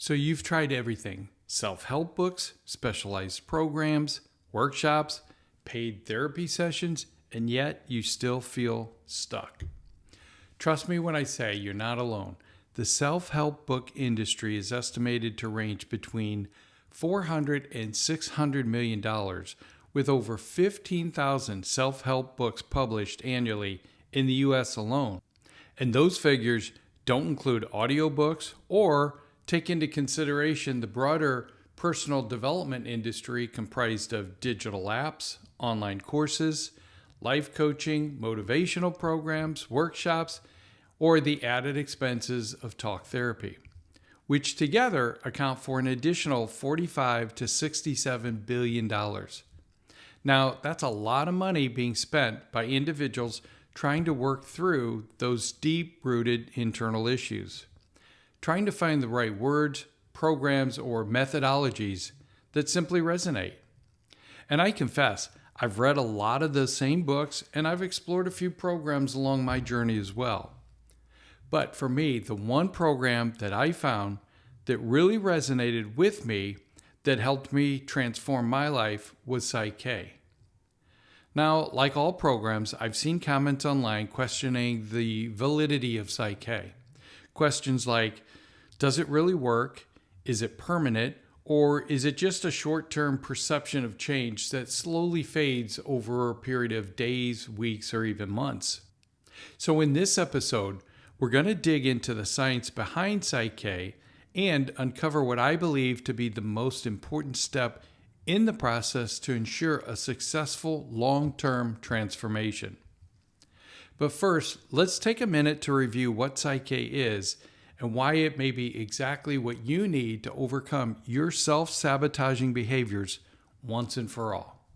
So you've tried everything: self-help books, specialized programs, workshops, paid therapy sessions, and yet you still feel stuck. Trust me when I say you're not alone. The self-help book industry is estimated to range between $400 and $600 million, with over 15,000 self-help books published annually in the US alone. And those figures don't include audiobooks or take into consideration the broader personal development industry comprised of digital apps, online courses, life coaching, motivational programs, workshops, or the added expenses of talk therapy, which together account for an additional $45 to $67 billion. Now, that's a lot of money being spent by individuals trying to work through those deep-rooted internal issues, trying to find the right words, programs, or methodologies that simply resonate. And I confess, I've read a lot of those same books, and I've explored a few programs along my journey as well. But for me, the one program that I found that really resonated with me, that helped me transform my life, was PSYCH-K. Now, like all programs, I've seen comments online questioning the validity of PSYCH-K. Questions like, does it really work? Is it permanent? Or is it just a short-term perception of change that slowly fades over a period of days, weeks, or even months? So in this episode, we're going to dig into the science behind PSYCH-K and uncover what I believe to be the most important step in the process to ensure a successful long-term transformation. But first, let's take a minute to review what PSYCH-K is and why it may be exactly what you need to overcome your self-sabotaging behaviors once and for all.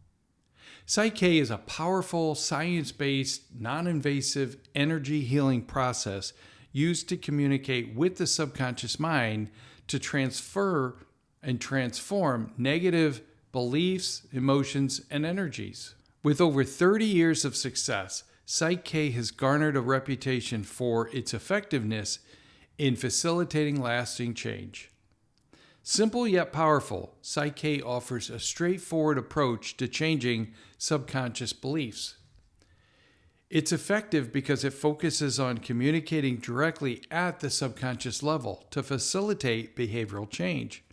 PSYCH-K is a powerful, science-based, non-invasive energy healing process used to communicate with the subconscious mind to transfer and transform negative beliefs, emotions, and energies. With over 30 years of success, PSYCH-K has garnered a reputation for its effectiveness in facilitating lasting change. Simple yet powerful, PSYCH-K offers a straightforward approach to changing subconscious beliefs. It's effective because it focuses on communicating directly at the subconscious level to facilitate behavioral change.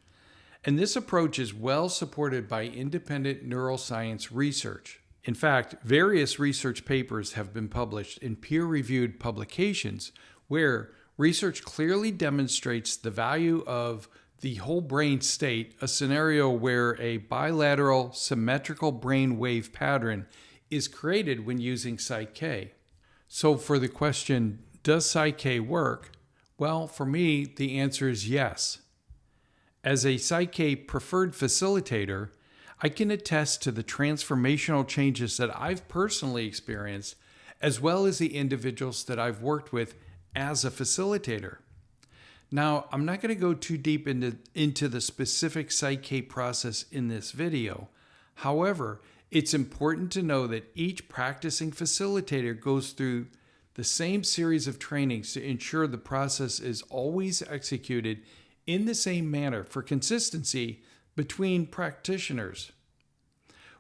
And this approach is well supported by independent neuroscience research. In fact, various research papers have been published in peer-reviewed publications where research clearly demonstrates the value of the whole brain state, a scenario where a bilateral symmetrical brain wave pattern is created when using PSYCH-K. So for the question, does PSYCH-K work? Well, for me, the answer is yes. As a PSYCH-K preferred facilitator, I can attest to the transformational changes that I've personally experienced, as well as the individuals that I've worked with as a facilitator. Now, I'm not going to go too deep into the specific PSYCH-K process in this video. However, it's important to know that each practicing facilitator goes through the same series of trainings to ensure the process is always executed in the same manner for consistency between practitioners.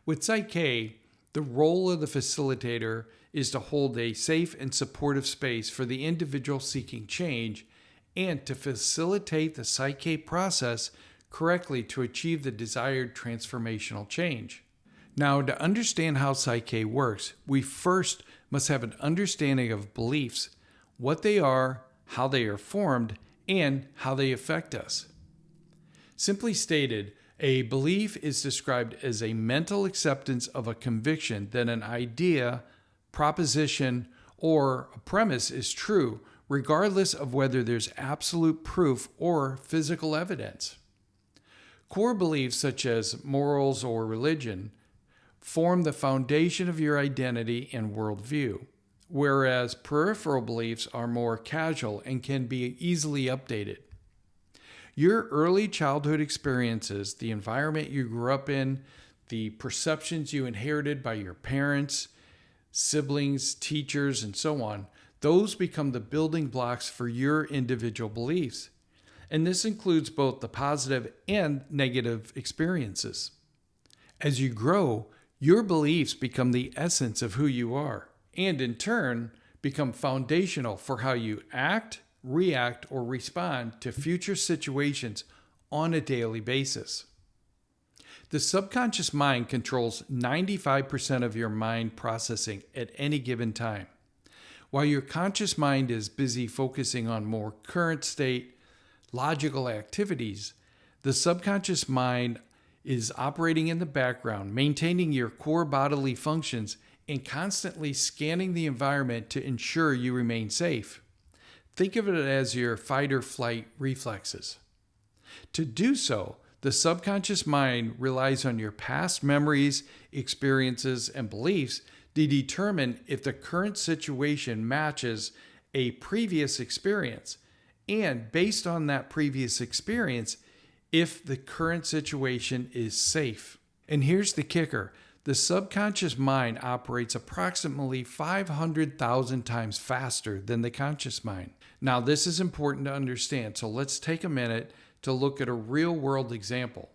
With PSYCH-K, the role of the facilitator is to hold a safe and supportive space for the individual seeking change and to facilitate the PSYCH-K process correctly to achieve the desired transformational change. Now, to understand how PSYCH-K works, we first must have an understanding of beliefs, what they are, how they are formed, and how they affect us. Simply stated, a belief is described as a mental acceptance of a conviction that an idea, proposition, or a premise is true, regardless of whether there's absolute proof or physical evidence. Core beliefs such as morals or religion form the foundation of your identity and worldview, whereas peripheral beliefs are more casual and can be easily updated. Your early childhood experiences, the environment you grew up in, the perceptions you inherited by your parents, siblings, teachers, and so on, those become the building blocks for your individual beliefs. and this includes both the positive and negative experiences. As you grow, your beliefs become the essence of who you are, and in turn, become foundational for how you act, react, or respond to future situations on a daily basis. The subconscious mind controls 95% of your mind processing at any given time. While your conscious mind is busy focusing on more current state, logical activities, the subconscious mind is operating in the background, maintaining your core bodily functions and constantly scanning the environment to ensure you remain safe. Think of it as your fight or flight reflexes. To do so, the subconscious mind relies on your past memories, experiences, and beliefs to determine if the current situation matches a previous experience, and based on that previous experience, if the current situation is safe. And here's the kicker. The subconscious mind operates approximately 500,000 times faster than the conscious mind. Now, this is important to understand, so let's take a minute to look at a real-world example.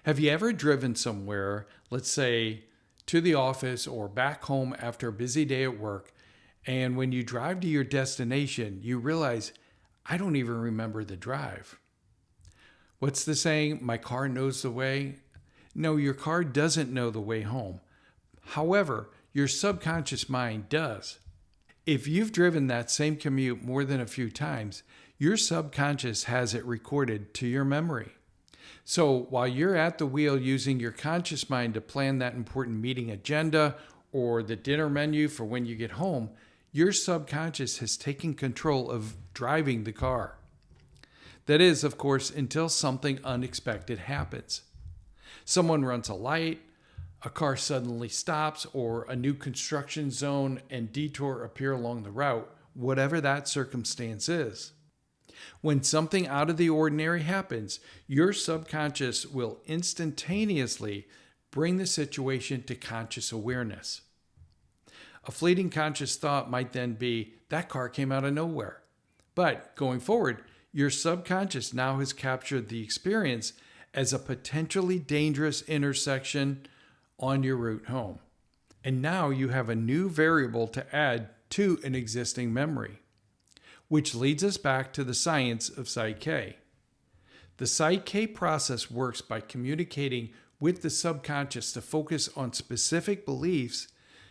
Have you ever driven somewhere, let's say to the office or back home after a busy day at work, and when you drive to your destination, you realize, I don't even remember the drive? What's the saying? My car knows the way? No, your car doesn't know the way home. However, your subconscious mind does. If you've driven that same commute more than a few times, your subconscious has it recorded to your memory. So while you're at the wheel using your conscious mind to plan that important meeting agenda or the dinner menu for when you get home, your subconscious has taken control of driving the car. That is, of course, until something unexpected happens. Someone runs a light, a car suddenly stops, or a new construction zone and detour appear along the route, whatever that circumstance is. When something out of the ordinary happens, your subconscious will instantaneously bring the situation to conscious awareness. A fleeting conscious thought might then be, that car came out of nowhere. But going forward, your subconscious now has captured the experience as a potentially dangerous intersection on your route home. And now you have a new variable to add to an existing memory, which leads us back to the science of PSYCH-K. The PSYCH-K process works by communicating with the subconscious to focus on specific beliefs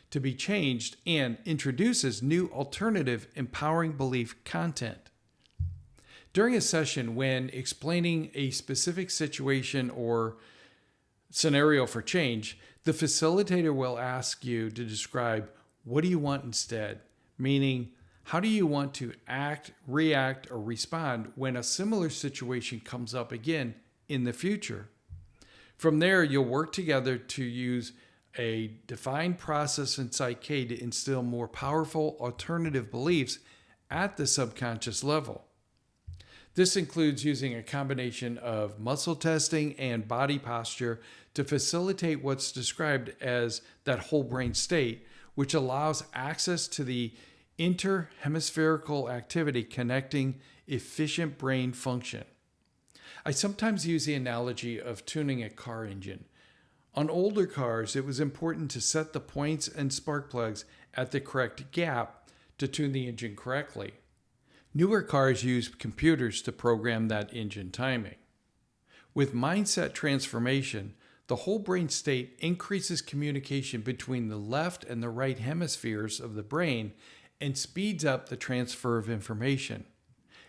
to be changed and introduces new alternative empowering belief content. During a session, when explaining a specific situation or scenario for change, the facilitator will ask you to describe what do you want instead, meaning how do you want to act, react, or respond when a similar situation comes up again in the future. From there, you'll work together to use a defined process in PSYCH-K to instill more powerful alternative beliefs at the subconscious level. This includes using a combination of muscle testing and body posture to facilitate what's described as that whole brain state, which allows access to the interhemispherical activity connecting efficient brain function. I sometimes use the analogy of tuning a car engine. On older cars, it was important to set the points and spark plugs at the correct gap to tune the engine correctly. Newer cars use computers to program that engine timing. With mindset transformation, the whole brain state increases communication between the left and the right hemispheres of the brain and speeds up the transfer of information.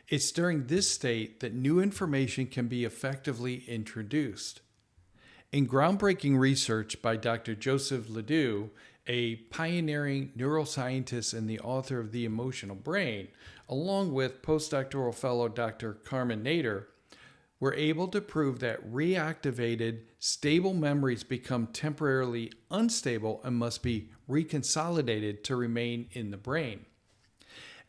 It's during this state that new information can be effectively introduced. In groundbreaking research by Dr. Joseph Ledoux, a pioneering neuroscientist and the author of The Emotional Brain, along with postdoctoral fellow Dr. Carmen Nader, were able to prove that reactivated, stable memories become temporarily unstable and must be reconsolidated to remain in the brain.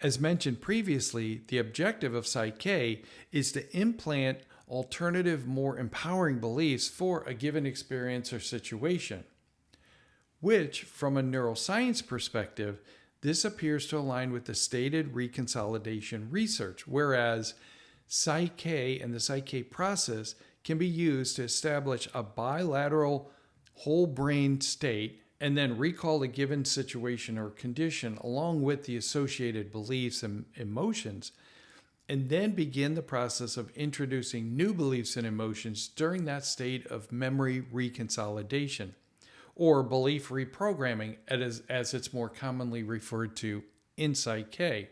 As mentioned previously, the objective of PSYCH-K is to implant alternative, more empowering beliefs for a given experience or situation, which, from a neuroscience perspective, this appears to align with the stated reconsolidation research, whereas PSYCH-K and the PSYCH-K process can be used to establish a bilateral whole brain state and then recall a given situation or condition along with the associated beliefs and emotions, and then begin the process of introducing new beliefs and emotions during that state of memory reconsolidation, or belief reprogramming, as it's more commonly referred to in PSYCH-K.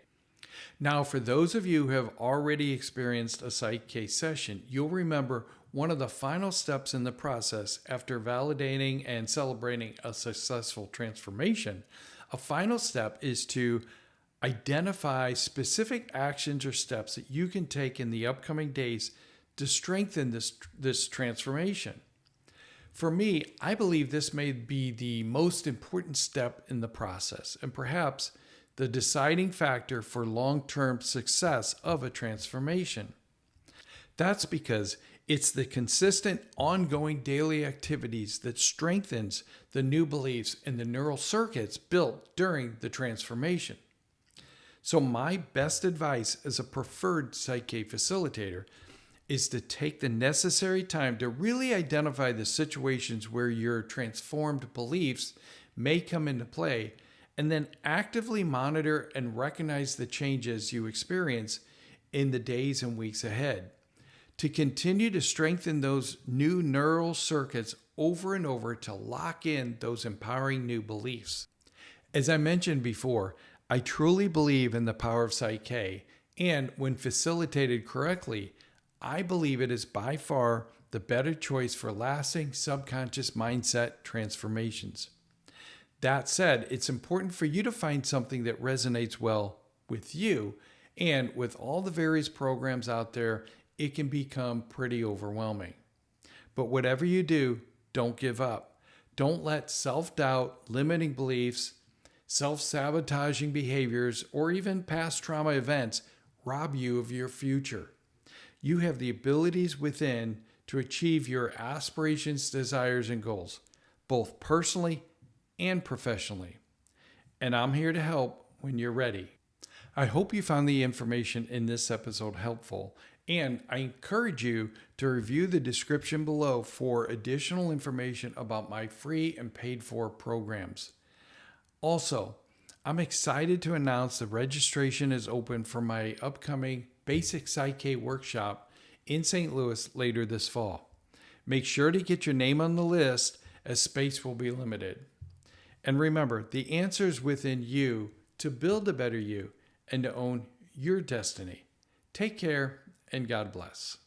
Now, for those of you who have already experienced a PSYCH-K session, you'll remember one of the final steps in the process after validating and celebrating a successful transformation. A final step is to identify specific actions or steps that you can take in the upcoming days to strengthen this transformation. For me, I believe this may be the most important step in the process and perhaps the deciding factor for long-term success of a transformation. That's because it's the consistent, ongoing daily activities that strengthens the new beliefs and the neural circuits built during the transformation. So my best advice as a preferred PSYCH-K facilitator is to take the necessary time to really identify the situations where your transformed beliefs may come into play, and then actively monitor and recognize the changes you experience in the days and weeks ahead, to continue to strengthen those new neural circuits over and over to lock in those empowering new beliefs. As I mentioned before, I truly believe in the power of PSYCH-K, and when facilitated correctly, I believe it is by far the better choice for lasting subconscious mindset transformations. That said, it's important for you to find something that resonates well with you, and with all the various programs out there, it can become pretty overwhelming. But whatever you do, don't give up. Don't let self-doubt, limiting beliefs, self-sabotaging behaviors, or even past trauma events rob you of your future. You have the abilities within to achieve your aspirations, desires, and goals, both personally and professionally. And I'm here to help when you're ready. I hope you found the information in this episode helpful, and I encourage you to review the description below for additional information about my free and paid-for programs. Also, I'm excited to announce the registration is open for my upcoming Basic PSYCH-K workshop in St. Louis later this fall. Make sure to get your name on the list as space will be limited. And remember, the answer is within you to build a better you and to own your destiny. Take care and God bless.